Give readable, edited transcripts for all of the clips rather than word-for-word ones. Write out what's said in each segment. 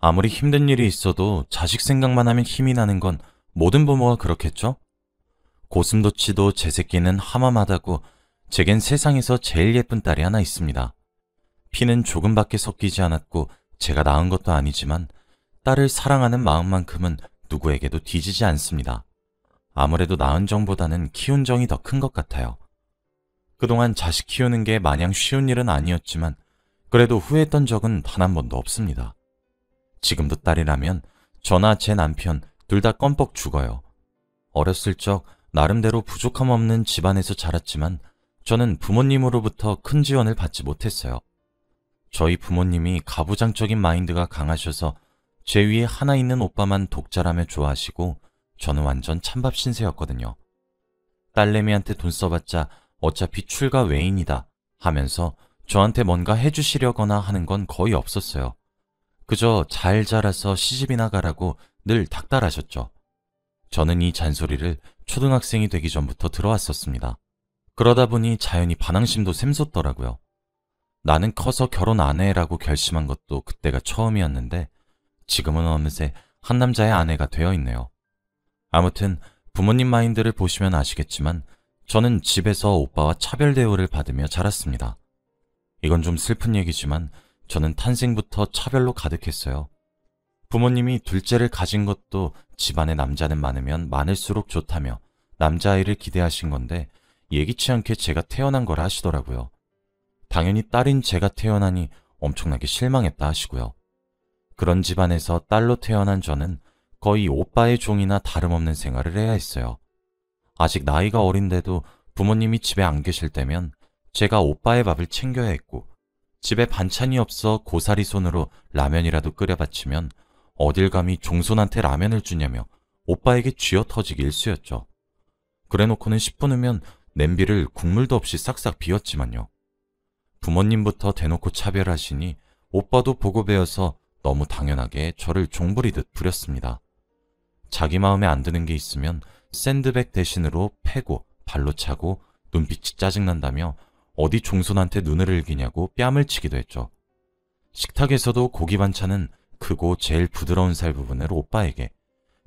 아무리 힘든 일이 있어도 자식 생각만 하면 힘이 나는 건 모든 부모가 그렇겠죠? 고슴도치도 제 새끼는 하마마다고 제겐 세상에서 제일 예쁜 딸이 하나 있습니다. 피는 조금밖에 섞이지 않았고 제가 낳은 것도 아니지만 딸을 사랑하는 마음만큼은 누구에게도 뒤지지 않습니다. 아무래도 낳은 정보다는 키운 정이 더 큰 것 같아요. 그동안 자식 키우는 게 마냥 쉬운 일은 아니었지만 그래도 후회했던 적은 단 한 번도 없습니다. 지금도 딸이라면 저나 제 남편 둘 다 껌뻑 죽어요. 어렸을 적 나름대로 부족함 없는 집안에서 자랐지만 저는 부모님으로부터 큰 지원을 받지 못했어요. 저희 부모님이 가부장적인 마인드가 강하셔서 제 위에 하나 있는 오빠만 독자라며 좋아하시고 저는 완전 찬밥 신세였거든요. 딸내미한테 돈 써봤자 어차피 출가 외인이다 하면서 저한테 뭔가 해주시려거나 하는 건 거의 없었어요. 그저 잘 자라서 시집이나 가라고 늘 닥달하셨죠. 저는 이 잔소리를 초등학생이 되기 전부터 들어왔었습니다. 그러다 보니 자연히 반항심도 샘솟더라고요. 나는 커서 결혼 안 해라고 결심한 것도 그때가 처음이었는데 지금은 어느새 한 남자의 아내가 되어 있네요. 아무튼 부모님 마인드를 보시면 아시겠지만 저는 집에서 오빠와 차별 대우를 받으며 자랐습니다. 이건 좀 슬픈 얘기지만 저는 탄생부터 차별로 가득했어요. 부모님이 둘째를 가진 것도 집안에 남자는 많으면 많을수록 좋다며 남자아이를 기대하신 건데 예기치 않게 제가 태어난 걸 하시더라고요. 당연히 딸인 제가 태어나니 엄청나게 실망했다 하시고요. 그런 집안에서 딸로 태어난 저는 거의 오빠의 종이나 다름없는 생활을 해야 했어요. 아직 나이가 어린데도 부모님이 집에 안 계실 때면 제가 오빠의 밥을 챙겨야 했고 집에 반찬이 없어 고사리 손으로 라면이라도 끓여 바치면 어딜 감히 종손한테 라면을 주냐며 오빠에게 쥐어 터지기 일쑤였죠. 그래놓고는 10분 후면 냄비를 국물도 없이 싹싹 비웠지만요. 부모님부터 대놓고 차별하시니 오빠도 보고 배워서 너무 당연하게 저를 종부리듯 부렸습니다. 자기 마음에 안 드는 게 있으면 샌드백 대신으로 패고 발로 차고 눈빛이 짜증난다며 어디 종손한테 눈을 흘기냐고 뺨을 치기도 했죠. 식탁에서도 고기 반찬은 크고 제일 부드러운 살 부분을 오빠에게,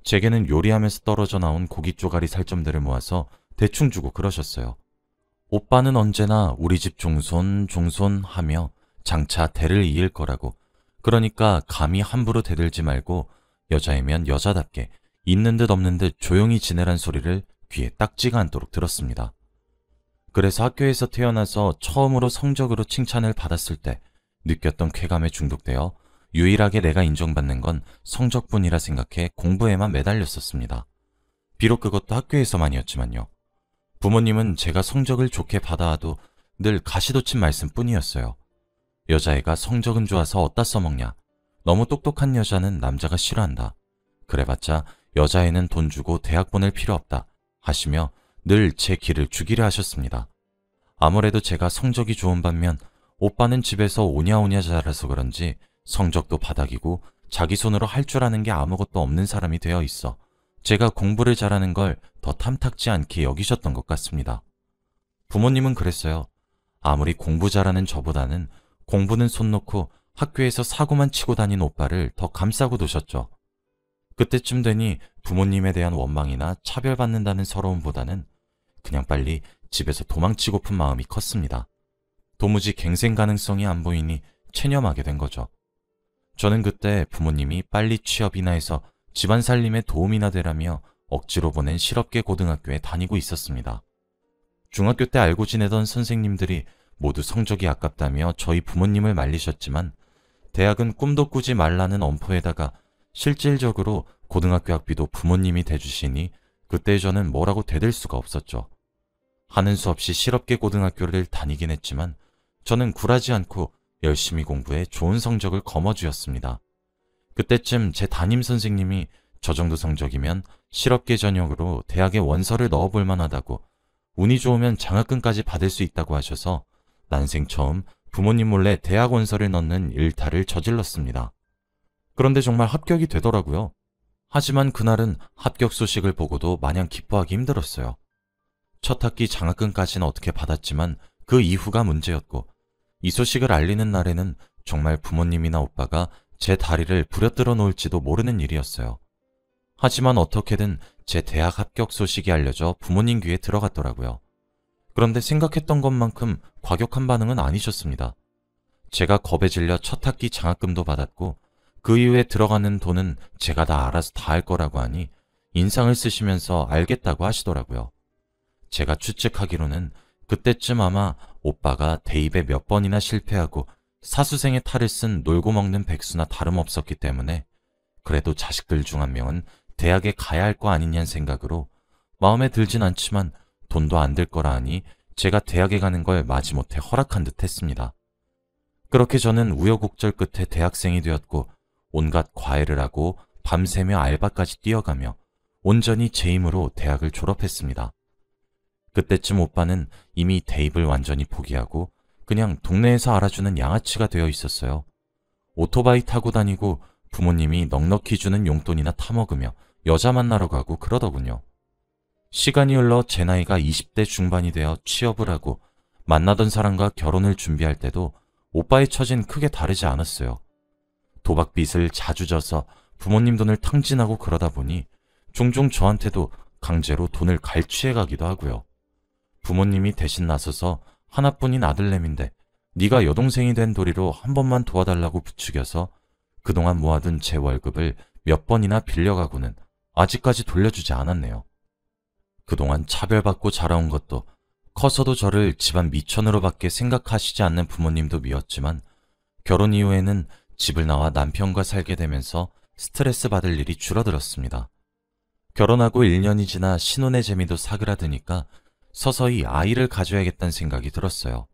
제게는 요리하면서 떨어져 나온 고기 쪼가리 살점들을 모아서 대충 주고 그러셨어요. 오빠는 언제나 우리 집 종손 하며 장차 대를 이을 거라고, 그러니까 감히 함부로 대들지 말고 여자이면 여자답게 있는 듯 없는 듯 조용히 지내란 소리를 귀에 딱지가 않도록 들었습니다. 그래서 학교에서 태어나서 처음으로 성적으로 칭찬을 받았을 때 느꼈던 쾌감에 중독되어 유일하게 내가 인정받는 건 성적뿐이라 생각해 공부에만 매달렸었습니다. 비록 그것도 학교에서만이었지만요. 부모님은 제가 성적을 좋게 받아와도 늘 가시돋친 말씀뿐이었어요. 여자애가 성적은 좋아서 어디다 써먹냐. 너무 똑똑한 여자는 남자가 싫어한다. 그래봤자 여자애는 돈 주고 대학 보낼 필요 없다 하시며 늘 제 길을 죽이려 하셨습니다. 아무래도 제가 성적이 좋은 반면 오빠는 집에서 오냐오냐 자라서 그런지 성적도 바닥이고 자기 손으로 할 줄 아는 게 아무것도 없는 사람이 되어 있어 제가 공부를 잘하는 걸 더 탐탁지 않게 여기셨던 것 같습니다. 부모님은 그랬어요. 아무리 공부 잘하는 저보다는 공부는 손 놓고 학교에서 사고만 치고 다닌 오빠를 더 감싸고 두셨죠. 그때쯤 되니 부모님에 대한 원망이나 차별받는다는 서러움보다는 그냥 빨리 집에서 도망치고픈 마음이 컸습니다. 도무지 갱생 가능성이 안 보이니 체념하게 된 거죠. 저는 그때 부모님이 빨리 취업이나 해서 집안 살림에 도움이나 되라며 억지로 보낸 실업계 고등학교에 다니고 있었습니다. 중학교 때 알고 지내던 선생님들이 모두 성적이 아깝다며 저희 부모님을 말리셨지만 대학은 꿈도 꾸지 말라는 엄포에다가 실질적으로 고등학교 학비도 부모님이 대주시니 그때 저는 뭐라고 대들 수가 없었죠. 하는 수 없이 실업계 고등학교를 다니긴 했지만 저는 굴하지 않고 열심히 공부해 좋은 성적을 거머쥐었습니다. 그때쯤 제 담임 선생님이 저 정도 성적이면 실업계 전역으로 대학에 원서를 넣어볼 만하다고, 운이 좋으면 장학금까지 받을 수 있다고 하셔서 난생 처음 부모님 몰래 대학 원서를 넣는 일탈을 저질렀습니다. 그런데 정말 합격이 되더라고요. 하지만 그날은 합격 소식을 보고도 마냥 기뻐하기 힘들었어요. 첫 학기 장학금까지는 어떻게 받았지만 그 이후가 문제였고, 이 소식을 알리는 날에는 정말 부모님이나 오빠가 제 다리를 부려뜨려 놓을지도 모르는 일이었어요. 하지만 어떻게든 제 대학 합격 소식이 알려져 부모님 귀에 들어갔더라고요. 그런데 생각했던 것만큼 과격한 반응은 아니셨습니다. 제가 겁에 질려 첫 학기 장학금도 받았고 그 이후에 들어가는 돈은 제가 다 알아서 다 할 거라고 하니 인상을 쓰시면서 알겠다고 하시더라고요. 제가 추측하기로는 그때쯤 아마 오빠가 대입에 몇 번이나 실패하고 사수생의 탈을 쓴 놀고 먹는 백수나 다름없었기 때문에 그래도 자식들 중 한 명은 대학에 가야 할 거 아니냐는 생각으로 마음에 들진 않지만 돈도 안 들 거라 하니 제가 대학에 가는 걸 마지못해 허락한 듯 했습니다. 그렇게 저는 우여곡절 끝에 대학생이 되었고 온갖 과외를 하고 밤새며 알바까지 뛰어가며 온전히 제 힘으로 대학을 졸업했습니다. 그때쯤 오빠는 이미 대입을 완전히 포기하고 그냥 동네에서 알아주는 양아치가 되어 있었어요. 오토바이 타고 다니고 부모님이 넉넉히 주는 용돈이나 타먹으며 여자 만나러 가고 그러더군요. 시간이 흘러 제 나이가 20대 중반이 되어 취업을 하고 만나던 사람과 결혼을 준비할 때도 오빠의 처지는 크게 다르지 않았어요. 도박빚을 자주 져서 부모님 돈을 탕진하고 그러다 보니 종종 저한테도 강제로 돈을 갈취해 가기도 하고요. 부모님이 대신 나서서 하나뿐인 아들내미인데 네가 여동생이 된 도리로 한 번만 도와달라고 부추겨서 그동안 모아둔 제 월급을 몇 번이나 빌려가고는 아직까지 돌려주지 않았네요. 그동안 차별받고 자라온 것도 커서도 저를 집안 미천으로밖에 생각하시지 않는 부모님도 미웠지만 결혼 이후에는 집을 나와 남편과 살게 되면서 스트레스 받을 일이 줄어들었습니다. 결혼하고 1년이 지나 신혼의 재미도 사그라드니까 서서히 아이를 가져야겠다는 생각이 들었어요.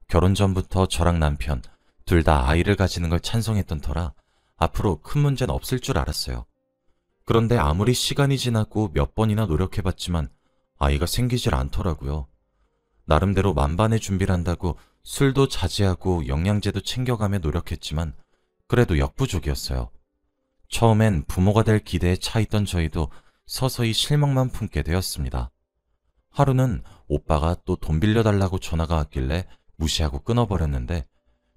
결혼 전부터 저랑 남편 둘 다 아이를 가지는 걸 찬성했던 터라 앞으로 큰 문제는 없을 줄 알았어요. 그런데 아무리 시간이 지나고 몇 번이나 노력해봤지만 아이가 생기질 않더라고요. 나름대로 만반의 준비를 한다고 술도 자제하고 영양제도 챙겨가며 노력했지만 그래도 역부족이었어요. 처음엔 부모가 될 기대에 차있던 저희도 서서히 실망만 품게 되었습니다. 하루는 오빠가 또 돈 빌려달라고 전화가 왔길래 무시하고 끊어버렸는데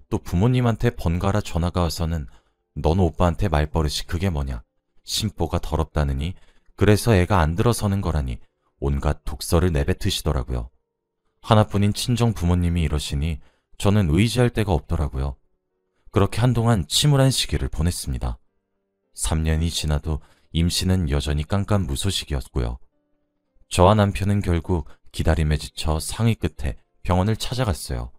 또 부모님한테 번갈아 전화가 와서는 넌 오빠한테 말버릇이 그게 뭐냐, 심보가 더럽다느니 그래서 애가 안 들어서는 거라니 온갖 독설을 내뱉으시더라고요. 하나뿐인 친정 부모님이 이러시니 저는 의지할 데가 없더라고요. 그렇게 한동안 침울한 시기를 보냈습니다. 3년이 지나도 임신은 여전히 깜깜무소식이었고요. 저와 남편은 결국 기다림에 지쳐 상위 끝에 병원을 찾아갔어요.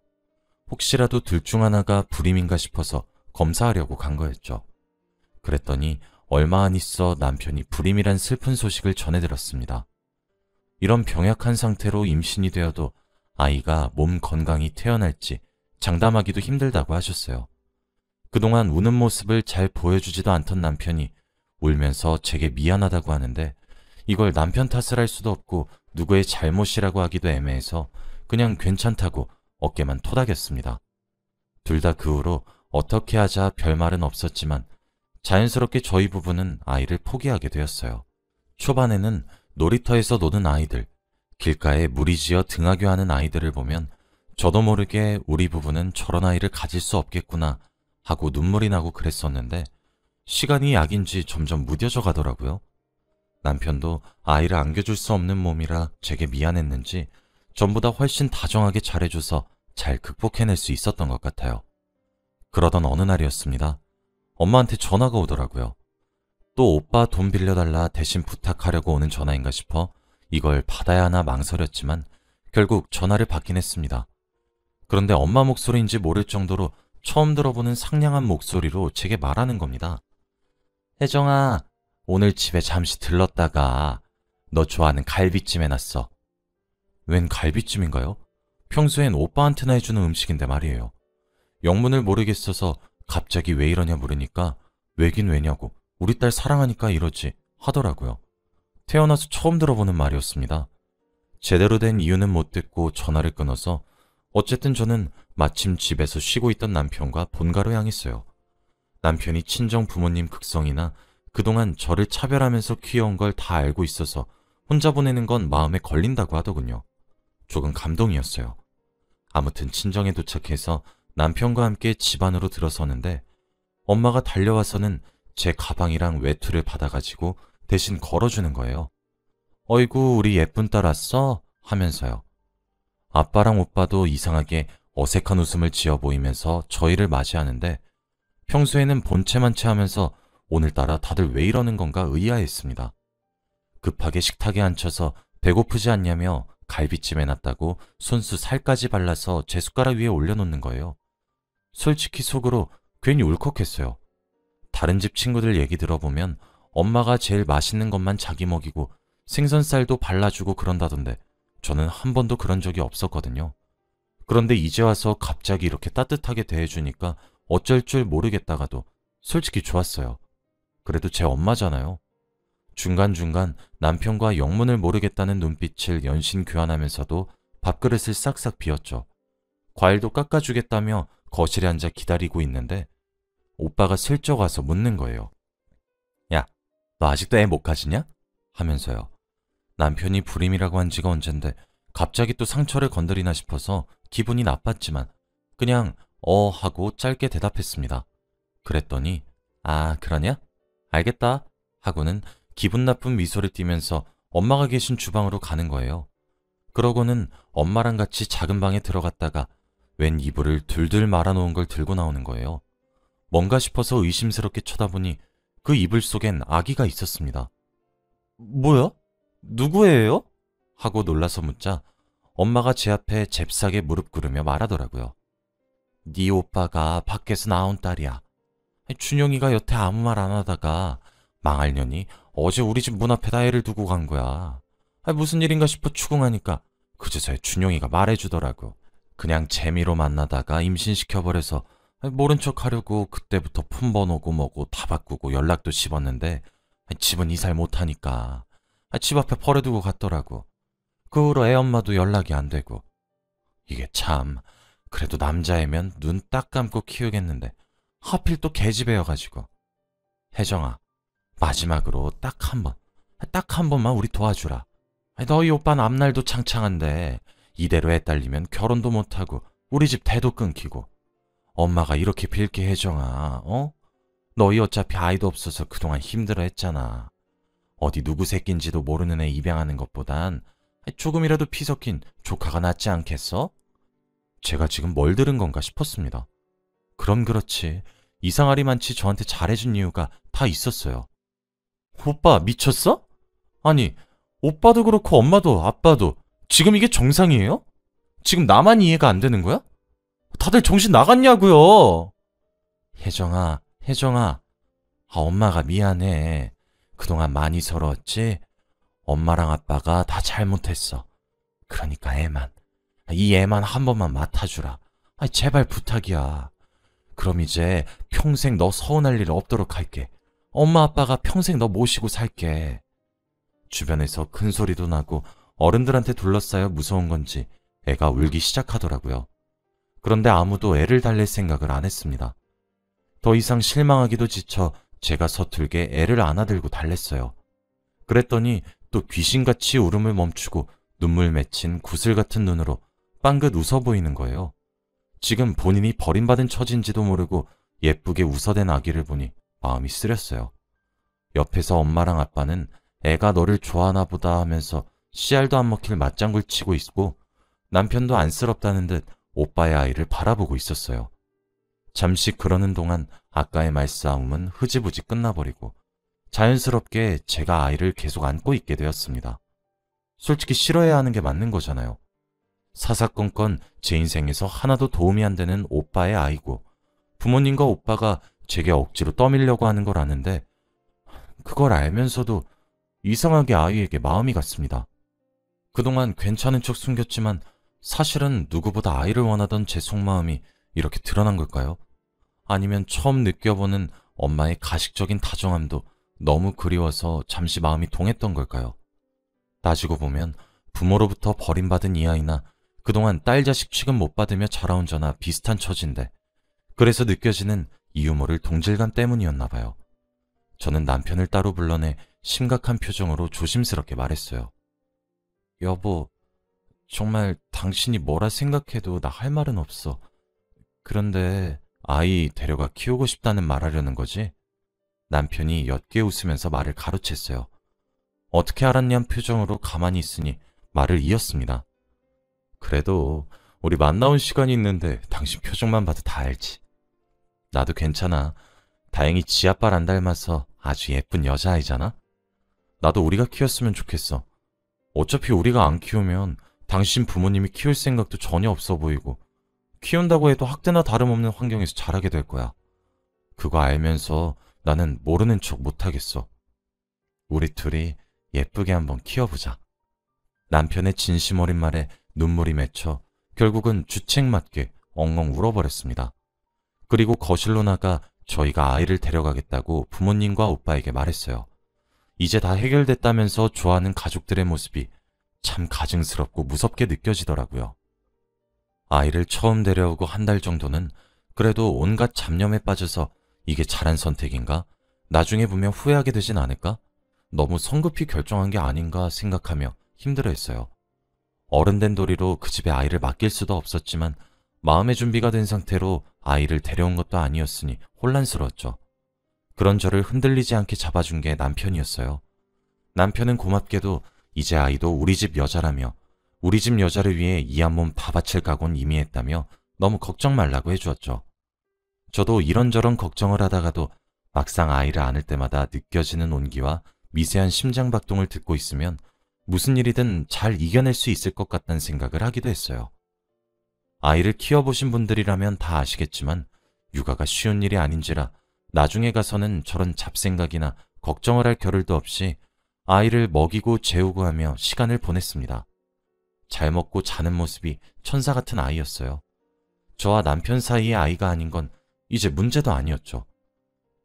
혹시라도 둘 중 하나가 불임인가 싶어서 검사하려고 간 거였죠. 그랬더니 얼마 안 있어 남편이 불임이란 슬픈 소식을 전해들었습니다. 이런 병약한 상태로 임신이 되어도 아이가 몸 건강히 태어날지 장담하기도 힘들다고 하셨어요. 그동안 우는 모습을 잘 보여주지도 않던 남편이 울면서 제게 미안하다고 하는데 이걸 남편 탓을 할 수도 없고 누구의 잘못이라고 하기도 애매해서 그냥 괜찮다고 어깨만 토닥였습니다. 둘 다 그 후로 어떻게 하자 별말은 없었지만 자연스럽게 저희 부부는 아이를 포기하게 되었어요. 초반에는 놀이터에서 노는 아이들, 길가에 무리지어 등하교하는 아이들을 보면 저도 모르게 우리 부부는 저런 아이를 가질 수 없겠구나 하고 눈물이 나고 그랬었는데 시간이 약인지 점점 무뎌져 가더라고요. 남편도 아이를 안겨줄 수 없는 몸이라 제게 미안했는지 전보다 훨씬 다정하게 잘해줘서 잘 극복해낼 수 있었던 것 같아요. 그러던 어느 날이었습니다. 엄마한테 전화가 오더라고요. 또 오빠 돈 빌려달라 대신 부탁하려고 오는 전화인가 싶어 이걸 받아야 하나 망설였지만 결국 전화를 받긴 했습니다. 그런데 엄마 목소리인지 모를 정도로 처음 들어보는 상냥한 목소리로 제게 말하는 겁니다. 혜정아, 오늘 집에 잠시 들렀다가 너 좋아하는 갈비찜 해놨어. 웬 갈비찜인가요? 평소엔 오빠한테나 해주는 음식인데 말이에요. 영문을 모르겠어서 갑자기 왜 이러냐 물으니까 왜긴 왜냐고 우리 딸 사랑하니까 이러지 하더라고요. 태어나서 처음 들어보는 말이었습니다. 제대로 된 이유는 못 듣고 전화를 끊어서 어쨌든 저는 마침 집에서 쉬고 있던 남편과 본가로 향했어요. 남편이 친정 부모님 극성이나 그동안 저를 차별하면서 키워온 걸 다 알고 있어서 혼자 보내는 건 마음에 걸린다고 하더군요. 조금 감동이었어요. 아무튼 친정에 도착해서 남편과 함께 집 안으로 들어서는데 엄마가 달려와서는 제 가방이랑 외투를 받아가지고 대신 걸어주는 거예요. 어이구, 우리 예쁜 딸 왔어? 하면서요. 아빠랑 오빠도 이상하게 어색한 웃음을 지어 보이면서 저희를 맞이하는데 평소에는 본체만 체하면서 오늘따라 다들 왜 이러는 건가 의아했습니다. 급하게 식탁에 앉혀서 배고프지 않냐며 갈비찜 해놨다고 손수 살까지 발라서 제 숟가락 위에 올려놓는 거예요. 솔직히 속으로 괜히 울컥했어요. 다른 집 친구들 얘기 들어보면 엄마가 제일 맛있는 것만 자기 먹이고 생선살도 발라주고 그런다던데 저는 한 번도 그런 적이 없었거든요. 그런데 이제 와서 갑자기 이렇게 따뜻하게 대해주니까 어쩔 줄 모르겠다가도 솔직히 좋았어요. 그래도 제 엄마잖아요. 중간중간 남편과 영문을 모르겠다는 눈빛을 연신 교환하면서도 밥그릇을 싹싹 비웠죠. 과일도 깎아주겠다며 거실에 앉아 기다리고 있는데 오빠가 슬쩍 와서 묻는 거예요. 야, 너 아직도 애 못 가지냐? 하면서요. 남편이 불임이라고 한 지가 언젠데 갑자기 또 상처를 건드리나 싶어서 기분이 나빴지만 그냥 하고 짧게 대답했습니다. 그랬더니 아, 그러냐? 알겠다 하고는 기분 나쁜 미소를 띠면서 엄마가 계신 주방으로 가는 거예요. 그러고는 엄마랑 같이 작은 방에 들어갔다가 웬 이불을 둘둘 말아놓은 걸 들고 나오는 거예요. 뭔가 싶어서 의심스럽게 쳐다보니 그 이불 속엔 아기가 있었습니다. 뭐야? 누구예요? 하고 놀라서 묻자 엄마가 제 앞에 잽싸게 무릎 꿇으며 말하더라고요. 네 오빠가 밖에서 나온 딸이야. 준영이가 여태 아무 말 안 하다가 망할 년이 어제 우리 집 문 앞에다 애를 두고 간 거야. 무슨 일인가 싶어 추궁하니까 그제서야 준영이가 말해주더라고. 그냥 재미로 만나다가 임신시켜버려서 모른 척 하려고 그때부터 폰 번호고 뭐고 다 바꾸고 연락도 씹었는데 집은 이사를 못하니까 집 앞에 버려두고 갔더라고. 그 후로 애 엄마도 연락이 안 되고. 이게 참 그래도 남자애면 눈 딱 감고 키우겠는데 하필 또 계집애여가지고. 혜정아, 마지막으로 딱 한 번만 우리 도와주라. 너희 오빠는 앞날도 창창한데 이대로 애 딸리면 결혼도 못하고 우리 집 대도 끊기고. 엄마가 이렇게 빌게 혜정아, 너희 어차피 아이도 없어서 그동안 힘들어 했잖아. 어디 누구 새끼인지도 모르는 애 입양하는 것보단 조금이라도 피 섞인 조카가 낫지 않겠어? 제가 지금 뭘 들은 건가 싶었습니다. 그럼 그렇지. 이상하리만치 저한테 잘해준 이유가 다 있었어요. 오빠 미쳤어? 아니, 오빠도 그렇고 엄마도 아빠도 지금 이게 정상이에요? 지금 나만 이해가 안 되는 거야? 다들 정신 나갔냐고요? 혜정아, 엄마가 미안해. 그동안 많이 서러웠지? 엄마랑 아빠가 다 잘못했어. 그러니까 이 애만 한 번만 맡아주라. 제발 부탁이야. 그럼 이제 평생 너 서운할 일 없도록 할게. 엄마 아빠가 평생 너 모시고 살게. 주변에서 큰 소리도 나고 어른들한테 둘러싸여 무서운 건지 애가 울기 시작하더라고요. 그런데 아무도 애를 달랠 생각을 안 했습니다. 더 이상 실망하기도 지쳐 제가 서툴게 애를 안아들고 달랬어요. 그랬더니 또 귀신같이 울음을 멈추고 눈물 맺힌 구슬 같은 눈으로 빵긋 웃어 보이는 거예요. 지금 본인이 버림받은 처지인지도 모르고 예쁘게 웃어댄 아기를 보니 마음이 쓰렸어요. 옆에서 엄마랑 아빠는 애가 너를 좋아하나 보다 하면서 씨알도 안 먹힐 맞장구를 치고 있고 남편도 안쓰럽다는 듯 오빠의 아이를 바라보고 있었어요. 잠시 그러는 동안 아까의 말싸움은 흐지부지 끝나버리고 자연스럽게 제가 아이를 계속 안고 있게 되었습니다. 솔직히 싫어해야 하는 게 맞는 거잖아요. 사사건건 제 인생에서 하나도 도움이 안 되는 오빠의 아이고 부모님과 오빠가 제게 억지로 떠밀려고 하는 걸 아는데 그걸 알면서도 이상하게 아이에게 마음이 갔습니다. 그동안 괜찮은 척 숨겼지만 사실은 누구보다 아이를 원하던 제 속마음이 이렇게 드러난 걸까요? 아니면 처음 느껴보는 엄마의 가식적인 다정함도 너무 그리워서 잠시 마음이 동했던 걸까요? 따지고 보면 부모로부터 버림받은 이 아이나 그동안 딸 자식 취급 못 받으며 자라온 저나 비슷한 처지인데 그래서 느껴지는 이 유머를 동질감 때문이었나 봐요. 저는 남편을 따로 불러내 심각한 표정으로 조심스럽게 말했어요. 여보, 정말 당신이 뭐라 생각해도 나 할 말은 없어. 그런데 아이 데려가 키우고 싶다는 말하려는 거지? 남편이 옅게 웃으면서 말을 가로챘어요. 어떻게 알았냐는 표정으로 가만히 있으니 말을 이었습니다. 그래도 우리 만나온 시간이 있는데 당신 표정만 봐도 다 알지. 나도 괜찮아. 다행히 지 아빠를 안 닮아서 아주 예쁜 여자아이잖아. 나도 우리가 키웠으면 좋겠어. 어차피 우리가 안 키우면 당신 부모님이 키울 생각도 전혀 없어 보이고 키운다고 해도 학대나 다름없는 환경에서 자라게 될 거야. 그거 알면서 나는 모르는 척 못하겠어. 우리 둘이 예쁘게 한번 키워보자. 남편의 진심 어린 말에 눈물이 맺혀 결국은 주책맞게 엉엉 울어버렸습니다. 그리고 거실로 나가 저희가 아이를 데려가겠다고 부모님과 오빠에게 말했어요. 이제 다 해결됐다면서 좋아하는 가족들의 모습이 참 가증스럽고 무섭게 느껴지더라고요. 아이를 처음 데려오고 한 달 정도는 그래도 온갖 잡념에 빠져서 이게 잘한 선택인가? 나중에 보면 후회하게 되진 않을까? 너무 성급히 결정한 게 아닌가 생각하며 힘들어했어요. 어른 된 도리로 그 집에 아이를 맡길 수도 없었지만 마음의 준비가 된 상태로 아이를 데려온 것도 아니었으니 혼란스러웠죠. 그런 저를 흔들리지 않게 잡아준 게 남편이었어요. 남편은 고맙게도 이제 아이도 우리 집 여자라며 우리 집 여자를 위해 이 한 몸 다 바칠 각오는 이미 했다며 너무 걱정 말라고 해주었죠. 저도 이런저런 걱정을 하다가도 막상 아이를 안을 때마다 느껴지는 온기와 미세한 심장박동을 듣고 있으면 무슨 일이든 잘 이겨낼 수 있을 것 같다는 생각을 하기도 했어요. 아이를 키워보신 분들이라면 다 아시겠지만 육아가 쉬운 일이 아닌지라 나중에 가서는 저런 잡생각이나 걱정을 할 겨를도 없이 아이를 먹이고 재우고 하며 시간을 보냈습니다. 잘 먹고 자는 모습이 천사 같은 아이였어요. 저와 남편 사이의 아이가 아닌 건 이제 문제도 아니었죠.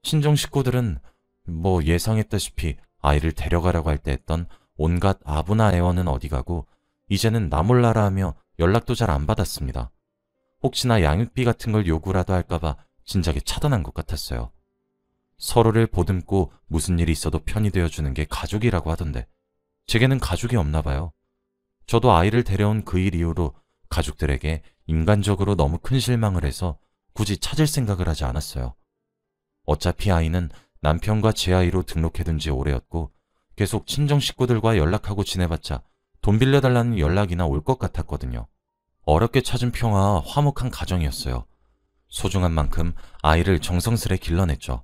친정 식구들은 뭐 예상했다시피 아이를 데려가라고 할 때 했던 온갖 아부나 애원은 어디 가고 이제는 나 몰라라 하며 연락도 잘 안 받았습니다. 혹시나 양육비 같은 걸 요구라도 할까봐 진작에 차단한 것 같았어요. 서로를 보듬고 무슨 일이 있어도 편이 되어주는 게 가족이라고 하던데 제게는 가족이 없나 봐요. 저도 아이를 데려온 그 일 이후로 가족들에게 인간적으로 너무 큰 실망을 해서 굳이 찾을 생각을 하지 않았어요. 어차피 아이는 남편과 제 아이로 등록해둔 지 오래였고 계속 친정 식구들과 연락하고 지내봤자 돈 빌려달라는 연락이나 올 것 같았거든요. 어렵게 찾은 평화, 화목한 가정이었어요. 소중한 만큼 아이를 정성스레 길러냈죠.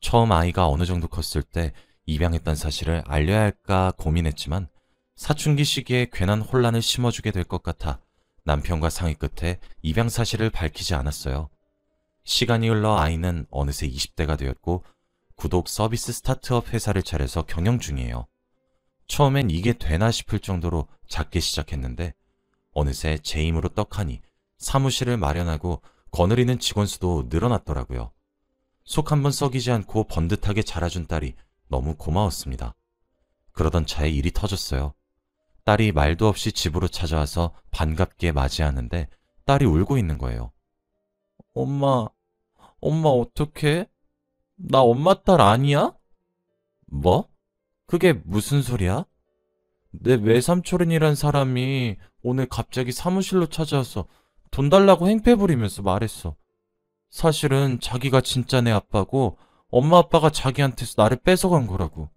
처음 아이가 어느 정도 컸을 때 입양했던 사실을 알려야 할까 고민했지만 사춘기 시기에 괜한 혼란을 심어주게 될 것 같아 남편과 상의 끝에 입양 사실을 밝히지 않았어요. 시간이 흘러 아이는 어느새 20대가 되었고 구독 서비스 스타트업 회사를 차려서 경영 중이에요. 처음엔 이게 되나 싶을 정도로 작게 시작했는데 어느새 제 힘으로 떡하니 사무실을 마련하고 거느리는 직원 수도 늘어났더라고요. 속 한번 썩이지 않고 번듯하게 자라준 딸이 너무 고마웠습니다. 그러던 차에 일이 터졌어요. 딸이 말도 없이 집으로 찾아와서 반갑게 맞이하는데 딸이 울고 있는 거예요. 엄마 어떡해? 나 엄마 딸 아니야? 뭐? 그게 무슨 소리야? 내 외삼촌이란 사람이 오늘 갑자기 사무실로 찾아와서 돈 달라고 행패 부리면서 말했어. 사실은 자기가 진짜 내 아빠고 엄마 아빠가 자기한테서 나를 뺏어간 거라고.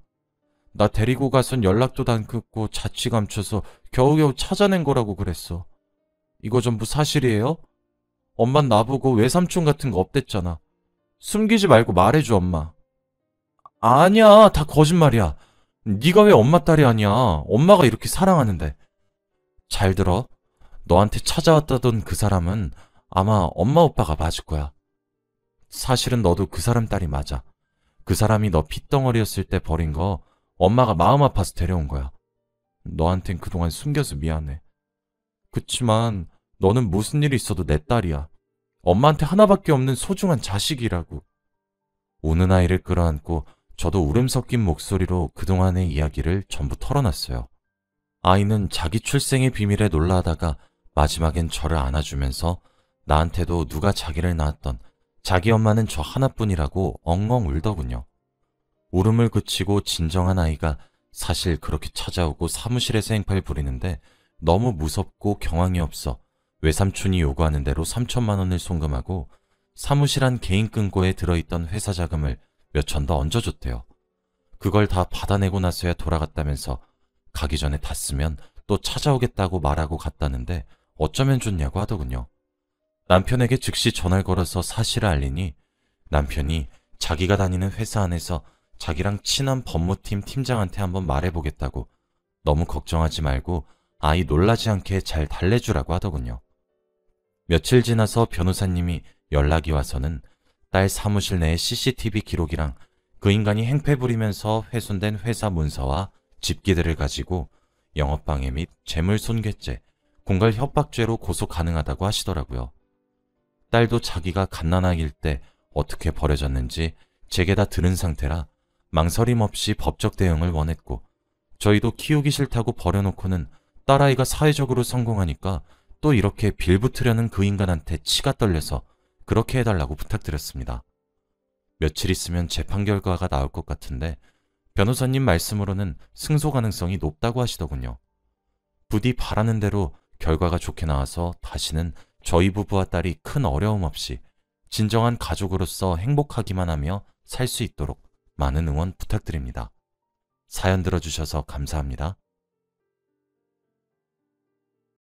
나 데리고 가선 연락도 안 끊고 자취 감춰서 겨우겨우 찾아낸 거라고 그랬어. 이거 전부 사실이에요? 엄만 나보고 외삼촌 같은 거 없댔잖아. 숨기지 말고 말해줘, 엄마. 아니야, 다 거짓말이야. 네가 왜 엄마 딸이 아니야? 엄마가 이렇게 사랑하는데. 잘 들어. 너한테 찾아왔다던 그 사람은 아마 엄마 오빠가 맞을 거야. 사실은 너도 그 사람 딸이 맞아. 그 사람이 너 핏덩어리였을 때 버린 거 엄마가 마음 아파서 데려온 거야. 너한텐 그동안 숨겨서 미안해. 그치만 너는 무슨 일이 있어도 내 딸이야. 엄마한테 하나밖에 없는 소중한 자식이라고. 우는 아이를 끌어안고 저도 울음 섞인 목소리로 그동안의 이야기를 전부 털어놨어요. 아이는 자기 출생의 비밀에 놀라하다가 마지막엔 저를 안아주면서 나한테도 누가 자기를 낳았던 자기 엄마는 저 하나뿐이라고 엉엉 울더군요. 울음을 그치고 진정한 아이가 사실 그렇게 찾아오고 사무실에서 행패를 부리는데 너무 무섭고 경황이 없어 외삼촌이 요구하는 대로 3천만 원을 송금하고 사무실 안 개인 금고에 들어있던 회사 자금을 몇 천 더 얹어줬대요. 그걸 다 받아내고 나서야 돌아갔다면서 가기 전에 다 쓰면 또 찾아오겠다고 말하고 갔다는데 어쩌면 좋냐고 하더군요. 남편에게 즉시 전화를 걸어서 사실을 알리니 남편이 자기가 다니는 회사 안에서 자기랑 친한 법무팀 팀장한테 한번 말해보겠다고 너무 걱정하지 말고 아이 놀라지 않게 잘 달래주라고 하더군요. 며칠 지나서 변호사님이 연락이 와서는 딸 사무실 내의 CCTV 기록이랑 그 인간이 행패 부리면서 훼손된 회사 문서와 집기들을 가지고 영업방해 및 재물손괴죄, 공갈 협박죄로 고소 가능하다고 하시더라고요. 딸도 자기가 갓난아기일 때 어떻게 버려졌는지 제게 다 들은 상태라 망설임 없이 법적 대응을 원했고 저희도 키우기 싫다고 버려놓고는 딸아이가 사회적으로 성공하니까 또 이렇게 빌붙으려는 그 인간한테 치가 떨려서 그렇게 해달라고 부탁드렸습니다. 며칠 있으면 재판 결과가 나올 것 같은데 변호사님 말씀으로는 승소 가능성이 높다고 하시더군요. 부디 바라는 대로 결과가 좋게 나와서 다시는 저희 부부와 딸이 큰 어려움 없이 진정한 가족으로서 행복하기만 하며 살 수 있도록 많은 응원 부탁드립니다. 사연 들어주셔서 감사합니다.